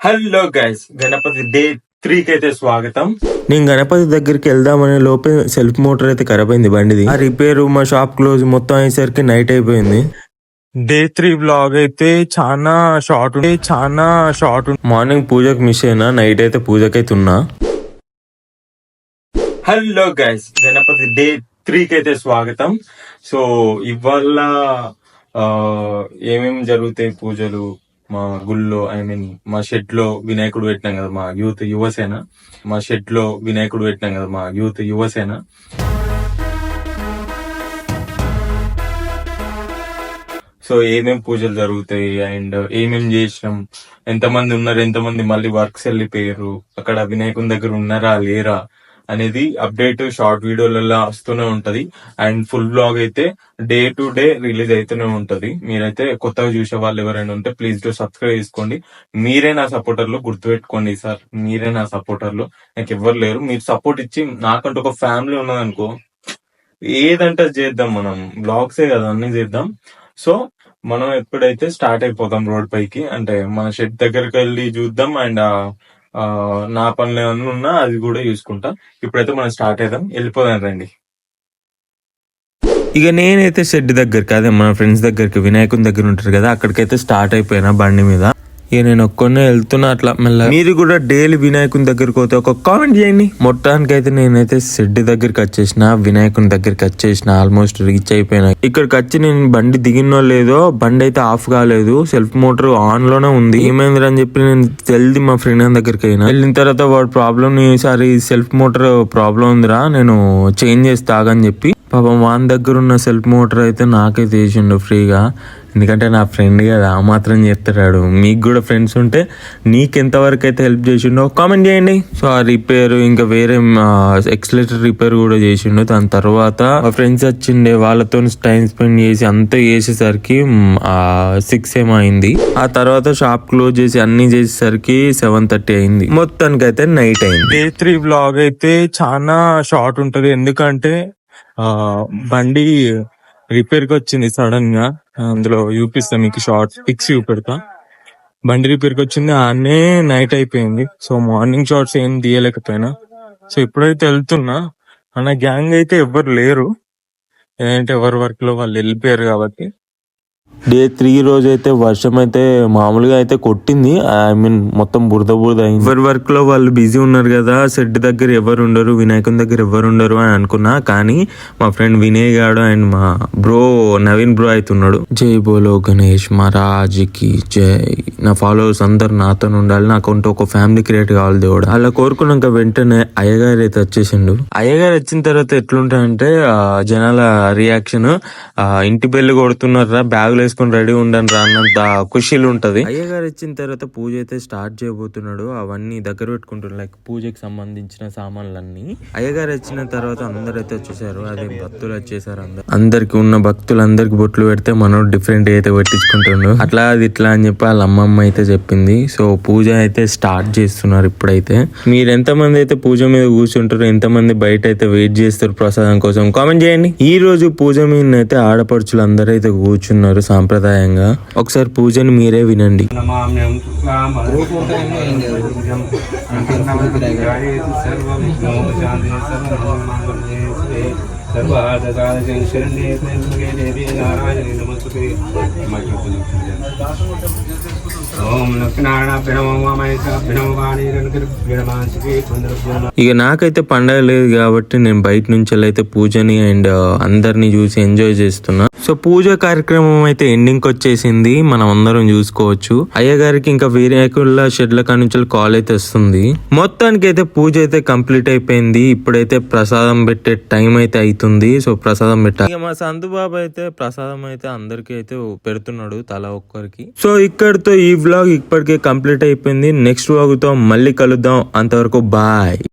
Hello guys, Ganapati day 3 కి అయితే స్వాగతం. నేను గణపతి దగ్గరికి వెళ్దామనే లోపే సెల్ఫ్ మోటార్ అయితే ఖరాబ్ అయింది బండిది. ఆ రిపేర్ మా షాప్ క్లోజ్ మొత్తం అయ్యేసరికి నైట్ అయిపోయింది. డే 3 బ్లాగ్ అయితే చాలా షార్ట్. మార్నింగ్ పూజకు మిస్ అయినా, నైట్ అయితే పూజకైతే ఉన్నా. హలో గైస్, గణపతి డే 3 కి అయితే స్వాగతం. సో ఇవాళ ఏమేమి జరుగుతాయి పూజలు మా గుళ్ళో, మా షెడ్ లో వినాయకుడు పెట్టినాం కదా మా యూత్ యువసేన. సో ఏమేం పూజలు జరుగుతాయి అండ్ ఏమేం చేసినాం, ఎంతమంది ఉన్నారు, ఎంతమంది మళ్ళీ వర్క్స్ వెళ్ళిపోయారు, అక్కడ వినాయకుని దగ్గర ఉన్నారా లేరా అనేది అప్డేట్ షార్ట్ వీడియోలలో వస్తూనే ఉంటది. అండ్ ఫుల్ బ్లాగ్ అయితే డే టు డే రిలీజ్ అయితేనే ఉంటది. మీరైతే కొత్తగా చూసే వాళ్ళు ఎవరైనా ఉంటే ప్లీజ్ టు సబ్స్క్రైబ్ చేసుకోండి. మీరే నా సపోర్టర్లు, గుర్తుపెట్టుకోండి సార్, మీరే నా సపోర్టర్లు, నాకు ఎవ్వరు లేరు. మీరు సపోర్ట్ ఇచ్చి నాకంటూ ఒక ఫ్యామిలీ ఉన్నదనుకో, ఏదంటే చేద్దాం, మనం బ్లాగ్సే కదా అన్ని చేద్దాం. సో మనం ఎప్పుడైతే స్టార్ట్ అయిపోతాం రోడ్ పైకి, అంటే మన షెడ్ దగ్గరికి వెళ్ళి చూద్దాం. అండ్ నా పనులు ఏమన్నా ఉన్నా అది కూడా చూసుకుంటా. ఇప్పుడైతే మనం స్టార్ట్ అయిదాం, వెళ్ళిపోదాం రండి. ఇక నేనైతే షెడ్ దగ్గరికి, అదే మన ఫ్రెండ్స్ దగ్గరికి, వినాయకుని దగ్గర ఉంటారు కదా, అక్కడికైతే స్టార్ట్ అయిపోయినా బండి మీద. ఇక నేను ఒక్కనే వెళ్తున్నా అట్లా మెల్ల. మీరు కూడా డైలీ వినాయకుని దగ్గరికి పోతే ఒక కామెంట్ చేయండి. మొత్తానికైతే నేనైతే షెడ్ దగ్గరికి వచ్చేసిన, వినాయకుని దగ్గరికి వచ్చేసిన, ఆల్మోస్ట్ రీచ్ అయిపోయినా. ఇక్కడికి వచ్చి నేను బండి దిగినో లేదో, బండి అయితే ఆఫ్ కాలేదు, సెల్ఫ్ మోటార్ ఆన్ లోనే ఉంది. ఏమైంది అని చెప్పి నేను తెలిసి మా ఫ్రెండ్ దగ్గరికి అయినా. వెళ్ళిన తర్వాత వాడు ప్రాబ్లం, ఈసారి సెల్ఫ్ మోటార్ ప్రాబ్లం ఉందిరా, నేను చేంజ్ చేసి తాగని చెప్పి పాపం వాని దగ్గర ఉన్న సెల్ఫ్ మోటార్ అయితే నాకైతే వేసిండు ఫ్రీగా. ఎందుకంటే నా ఫ్రెండ్ కదా, ఆ మాత్రం చేస్తాడు. మీకు కూడా ఫ్రెండ్స్ ఉంటే నీకెంతవరకు అయితే హెల్ప్ చేసిండో కామెంట్ చేయండి. సో ఆ రిపేర్, ఇంకా వేరే ఎక్సలేటర్ రిపేర్ కూడా చేసిండు. దాని తర్వాత మా ఫ్రెండ్స్ వచ్చిండే, వాళ్ళతో టైం స్పెండ్ చేసి అంతా చేసేసరికి 6 ఏమో అయింది. ఆ తర్వాత షాప్ క్లోజ్ చేసి అన్ని చేసేసరికి 7:30 అయింది. మొత్తానికైతే నైట్ అయింది. డే 3 బ్లాగ్ అయితే చాలా షార్ట్ ఉంటది, ఎందుకంటే బండి రిపేర్ కి వచ్చింది సడన్ గా. అందులో చూపిస్తా మీకు, షార్ట్ పిక్స్ చూపెడతా. బండి రిపేర్ కి వచ్చింది, ఆనే నైట్ అయిపోయింది. సో మార్నింగ్ షార్ట్స్ ఏం తీయలేకపోయినా. సో ఇప్పుడైతే వెళ్తున్నా. అన్న గ్యాంగ్ అయితే ఎవ్వరు లేరు, ఏంటంటే ఎవరి వర్క్ లో వాళ్ళు వెళ్ళిపోయారు కాబట్టి. డే 3 రోజు అయితే వర్షం అయితే మామూలుగా అయితే కొట్టింది. మొత్తం బురద అయింది. ఎవరి వర్క్ లో వాళ్ళు బిజీ ఉన్నారు కదా, షెడ్ దగ్గర ఎవరు ఉండరు, వినాయకుని దగ్గర ఎవరు ఉండరు అని అనుకున్నా. కానీ మా ఫ్రెండ్ వినయ్ గాడు అండ్ మా బ్రో నవీన్ బ్రో అవుతున్నాడు. జై బోలో గణేష్ మహారాజ్కి జై. నా ఫాలోవర్స్ అందరు నాతో ఉండాలి, నాకంటూ ఒక ఫ్యామిలీ క్రియేట్ కావాలి దేవుడు. అలా కోరుకున్నాక వెంటనే అయ్యగారు అయితే వచ్చేసిండు. అయ్యగారు వచ్చిన తర్వాత ఎట్లుంటాయంటే జనాల రియాక్షన్, ఇంటి బెల్లు కొడుతున్నారా, బ్యాగులు వేసుకొని రెడీ ఉండండి రా అన్నంత ఖుషీలు ఉంటది. అయ్యగారు వచ్చిన తర్వాత పూజ అయితే స్టార్ట్ చేయబోతున్నాడు. అవన్నీ దగ్గర పెట్టుకుంటున్నాడు, లైక్ పూజకి సంబంధించిన సామాన్లన్నీ. అయ్యగారు వచ్చిన తర్వాత అందరు అయితే వచ్చేసారు. అదే భక్తులు వచ్చేసారు. అందరికి ఉన్న భక్తులందరికి బొట్లు పెడితే మనోడు డిఫరెంట్ అయితే పెట్టించుకుంటుండు. అట్లా అది ఇట్లా అని చెప్పి వాళ్ళ అమ్మమ్మ అయితే చెప్పింది. సో పూజ అయితే స్టార్ట్ చేస్తున్నారు ఇప్పుడైతే. మీరు ఎంతమంది అయితే పూజ మీద కూర్చుంటారు, ఎంతమంది బయట అయితే వెయిట్ చేస్తారు ప్రసాదం కోసం కామెంట్ చేయండి. ఈ రోజు పూజ మీద అయితే ఆడపడుచులు అందరూ అయితే కూర్చున్నారు సాంప్రదాయంగా. ఒకసారి పూజని మీరే వినండి. ఇక నాకైతే పండగ లేదు కాబట్టి నేను బయట నుంచి అయితే పూజని అండ్ అందరినీ చూసి ఎంజాయ్ చేస్తున్నా. సో పూజ కార్యక్రమం అయితే ఎండింగ్ వచ్చేసింది, మనం అందరం చూసుకోవచ్చు. అయ్యగారికి ఇంకా వినాయకుల షెడ్ల కానుంచి కాల్ అయితే వస్తుంది. మొత్తానికి అయితే పూజ అయితే కంప్లీట్ అయిపోయింది. ఇప్పుడైతే ప్రసాదం పెట్టే టైం అయితే అవుతుంది. సో ప్రసాదం పెట్టాలి. ఇక మా సంతుబాబు అయితే ప్రసాదం అయితే అందరికి అయితే పెడుతున్నాడు, తల ఒక్కరికి. సో ఇక్కడితో ఈ వ్లాగ్ ఇప్పటికే కంప్లీట్ అయిపోయింది. నెక్స్ట్ వ్లాగ్ తో మళ్ళీ కలుద్దాం, అంతవరకు బాయ్.